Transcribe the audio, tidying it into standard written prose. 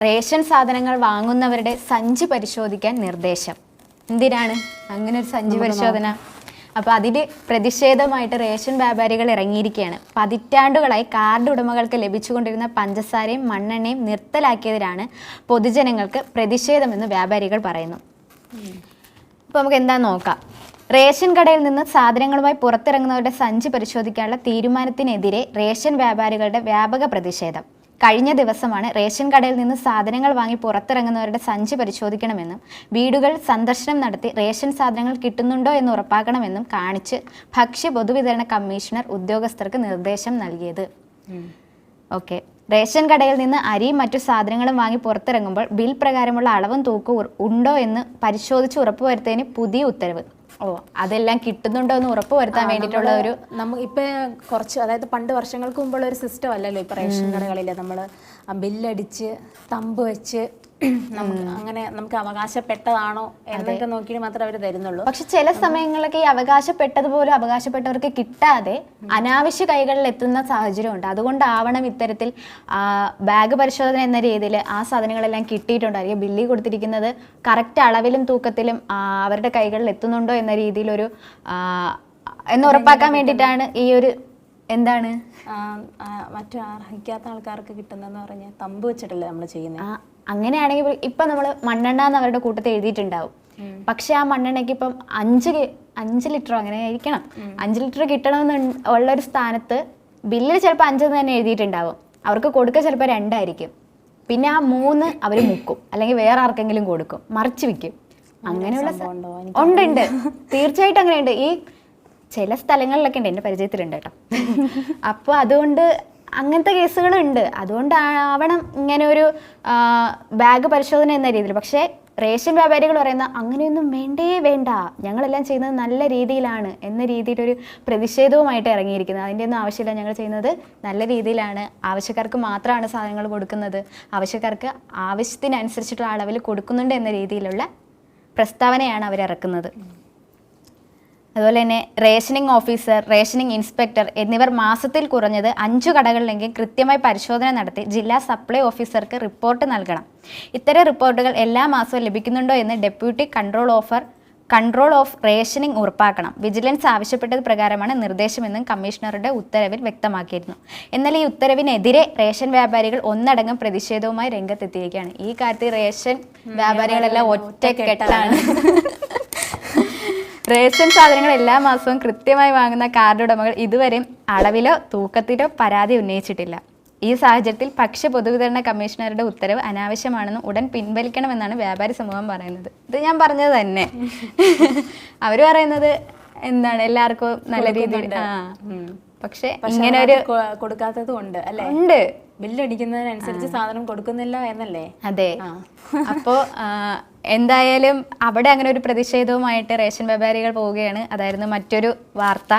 Ration സാധനങ്ങൾ വാങ്ങുന്നവരുടെ സഞ്ചി പരിശോധിക്കാൻ നിർദ്ദേശം. എന്തിനാണ് അങ്ങനെ ഒരു സഞ്ചി പരിശോധന? അപ്പോൾ അതിന് പ്രതിഷേധമായിട്ട് റേഷൻ വ്യാപാരികൾ ഇറങ്ങിയിരിക്കുകയാണ്. പതിറ്റാണ്ടുകളായി കാർഡ് ഉടമകൾക്ക് ലഭിച്ചുകൊണ്ടിരുന്ന പഞ്ചസാരയും മണ്ണെണ്ണയും നിർത്തലാക്കിയതിലാണ് പൊതുജനങ്ങൾക്ക് പ്രതിഷേധമെന്ന് വ്യാപാരികൾ പറയുന്നു. അപ്പോൾ നമുക്ക് എന്താ നോക്കാം. റേഷൻ കടയിൽ നിന്ന് സാധനങ്ങളുമായി പുറത്തിറങ്ങുന്നവരുടെ സഞ്ചി പരിശോധിക്കാനുള്ള തീരുമാനത്തിനെതിരെ റേഷൻ വ്യാപാരികളുടെ വ്യാപക പ്രതിഷേധം. കഴിഞ്ഞ ദിവസമാണ് റേഷൻ കടയിൽ നിന്ന് സാധനങ്ങൾ വാങ്ങി പുറത്തിറങ്ങുന്നവരുടെ സഞ്ചി പരിശോധിക്കണമെന്നും വീടുകൾ സന്ദർശനം നടത്തി റേഷൻ സാധനങ്ങൾ കിട്ടുന്നുണ്ടോ എന്ന് ഉറപ്പാക്കണമെന്നും കാണിച്ച് ഭക്ഷ്യ പൊതുവിതരണ കമ്മീഷണർ ഉദ്യോഗസ്ഥർക്ക് നിർദ്ദേശം നൽകിയത്. ഓക്കെ, റേഷൻ കടയിൽ നിന്ന് അരിയും മറ്റു സാധനങ്ങളും വാങ്ങി പുറത്തിറങ്ങുമ്പോൾ ബിൽ പ്രകാരമുള്ള അളവും തൂക്കവും ഉണ്ടോ എന്ന് പരിശോധിച്ച് ഉറപ്പുവരുത്തുന്നതിന് പുതിയ ഉത്തരവ്. അതെല്ലാം കിട്ടുന്നുണ്ടോ എന്ന് ഉറപ്പ് വരുത്താൻ വേണ്ടിയിട്ടുള്ള ഒരു ഇപ്പൊ കുറച്ച്, അതായത് പണ്ട് വർഷങ്ങൾക്ക് മുമ്പുള്ള ഒരു സിസ്റ്റം അല്ലല്ലോ ഇപ്പൊ റേഷൻ കടകളിൽ. നമ്മൾ ബില്ലടിച്ച് തമ്പ് വെച്ച് നമുക്ക് അവകാശപ്പെട്ടതാണോ എന്നൊക്കെ നോക്കിയിട്ട് മാത്രമേ അവർ തരുന്നുള്ളൂ. പക്ഷെ ചില സമയങ്ങളിലൊക്കെ ഈ അവകാശപ്പെട്ടതുപോലും അവകാശപ്പെട്ടവർക്ക് കിട്ടാതെ അനാവശ്യ കൈകളിൽ എത്തുന്ന സാഹചര്യമുണ്ട്. അതുകൊണ്ടാവണം ഇത്തരത്തിൽ ബാഗ് പരിശോധന എന്ന രീതിയിൽ ആ സാധനങ്ങളെല്ലാം കിട്ടിയിട്ടുണ്ടായിരിക്കും. ബില്ലിൽ കൊടുത്തിരിക്കുന്നത് കറക്റ്റ് അളവിലും തൂക്കത്തിലും അവരുടെ കൈകളിൽ എത്തുന്നുണ്ടോ എന്ന രീതിയിലൊരു എന്ന് ഉറപ്പാക്കാൻ വേണ്ടിയിട്ടാണ് ഈ ഒരു എന്താണ് മറ്റു അർഹിക്കാത്ത ആൾക്കാർക്ക് കിട്ടുന്നതെന്ന് പറഞ്ഞാൽ തമ്പ് വെച്ചിട്ടല്ലേ നമ്മൾ ചെയ്യുന്നത്. അങ്ങനെയാണെങ്കിൽ ഇപ്പം നമ്മൾ മണ്ണെണ്ണ എന്ന് അവരുടെ കൂട്ടത്തിൽ എഴുതിയിട്ടുണ്ടാവും. പക്ഷെ ആ മണ്ണെണ്ണയ്ക്ക് ഇപ്പം 5 ലിറ്ററോ അങ്ങനെ ആയിരിക്കണം, 5 ലിറ്റർ കിട്ടണമെന്ന് ഉള്ളൊരു സ്ഥാനത്ത് ബില്ലിൽ ചിലപ്പോൾ 5 തന്നെ എഴുതിയിട്ടുണ്ടാവും. അവർക്ക് കൊടുക്കുക ചിലപ്പോൾ 2 ആയിരിക്കും. പിന്നെ ആ 3 അവർ മുക്കും, അല്ലെങ്കിൽ വേറെ ആർക്കെങ്കിലും കൊടുക്കും, മറിച്ച് വിൽക്കും. അങ്ങനെയുള്ള ഉണ്ട്, തീർച്ചയായിട്ടും അങ്ങനെയുണ്ട്. ഈ ചില സ്ഥലങ്ങളിലൊക്കെ ഉണ്ട്, എൻ്റെ പരിചയത്തിലുണ്ട് കേട്ടോ. അപ്പോൾ അതുകൊണ്ട് അങ്ങനത്തെ കേസുകളുണ്ട്. അതുകൊണ്ടാവണം ഇങ്ങനെ ഒരു ബാഗ് പരിശോധന എന്ന രീതിയിൽ. പക്ഷേ റേഷൻ വ്യാപാരികൾ പറയുന്ന അങ്ങനെയൊന്നും വേണ്ട, ഞങ്ങളെല്ലാം ചെയ്യുന്നത് നല്ല രീതിയിലാണ് എന്ന രീതിയിലൊരു പ്രതിഷേധവുമായിട്ട് ഇറങ്ങിയിരിക്കുന്നത്. അതിൻ്റെ ഒന്നും ആവശ്യമില്ല, ഞങ്ങൾ ചെയ്യുന്നത് നല്ല രീതിയിലാണ്, ആവശ്യക്കാർക്ക് മാത്രമാണ് സാധനങ്ങൾ കൊടുക്കുന്നത്, ആവശ്യക്കാർക്ക് ആവശ്യത്തിനനുസരിച്ചിട്ടുള്ള അളവിൽ കൊടുക്കുന്നുണ്ട് എന്ന രീതിയിലുള്ള പ്രസ്താവനയാണ് അവരിറക്കുന്നത്. അതുപോലെ തന്നെ റേഷനിങ് ഓഫീസർ, റേഷനിങ് ഇൻസ്പെക്ടർ എന്നിവർ മാസത്തിൽ കുറഞ്ഞത് 5 കടകളിലെങ്കിലും കൃത്യമായി പരിശോധന നടത്തി ജില്ലാ സപ്ലൈ ഓഫീസർക്ക് റിപ്പോർട്ട് നൽകണം. ഇത്തരം റിപ്പോർട്ടുകൾ എല്ലാ മാസവും ലഭിക്കുന്നുണ്ടോ എന്ന് ഡെപ്യൂട്ടി കൺട്രോൾ ഓഫ് റേഷനിങ് ഉറപ്പാക്കണം. വിജിലൻസ് ആവശ്യപ്പെട്ടത് പ്രകാരമാണ് നിർദ്ദേശമെന്നും കമ്മീഷണറുടെ ഉത്തരവിൽ വ്യക്തമാക്കിയിരുന്നു. എന്നാൽ ഈ ഉത്തരവിനെതിരെ റേഷൻ വ്യാപാരികൾ ഒന്നടങ്കം പ്രതിഷേധവുമായി രംഗത്തെത്തിയിരിക്കുകയാണ്. ഈ കാര്യത്തിൽ റേഷൻ വ്യാപാരികളെല്ലാം ഒറ്റക്കെട്ടാണ്. റേഷൻ സാധനങ്ങൾ എല്ലാ മാസവും കൃത്യമായി വാങ്ങുന്ന കാർഡ് ഉടമകൾ ഇതുവരെയും അളവിലോ തൂക്കത്തിലോ പരാതി ഉന്നയിച്ചിട്ടില്ല. ഈ സാഹചര്യത്തിൽ ഭക്ഷ്യ പൊതുവിതരണ കമ്മീഷണറുടെ ഉത്തരവ് അനാവശ്യമാണെന്നും ഉടൻ പിൻവലിക്കണമെന്നാണ് വ്യാപാരി സമൂഹം പറയുന്നത്. ഇത് ഞാൻ പറഞ്ഞത് തന്നെ. അവർ പറയുന്നത് എന്താണ്, എല്ലാവർക്കും നല്ല രീതിയിൽ. പക്ഷെ ഇങ്ങനെ ഒരു കൊടുക്കാത്തതും ഉണ്ട് അല്ലേ? ഉണ്ട്, ബില്ലടിക്കുന്നതിനനുസരിച്ച് സാധനം കൊടുക്കുന്നില്ല എന്നല്ലേ? അതെ. അപ്പോൾ എന്തായാലും അവിടെ അങ്ങനെ ഒരു പ്രതിഷേധവുമായിട്ട് റേഷൻ വ്യാപാരികൾ പോവുകയാണ്. അതായിരുന്നു മറ്റൊരു വാർത്ത.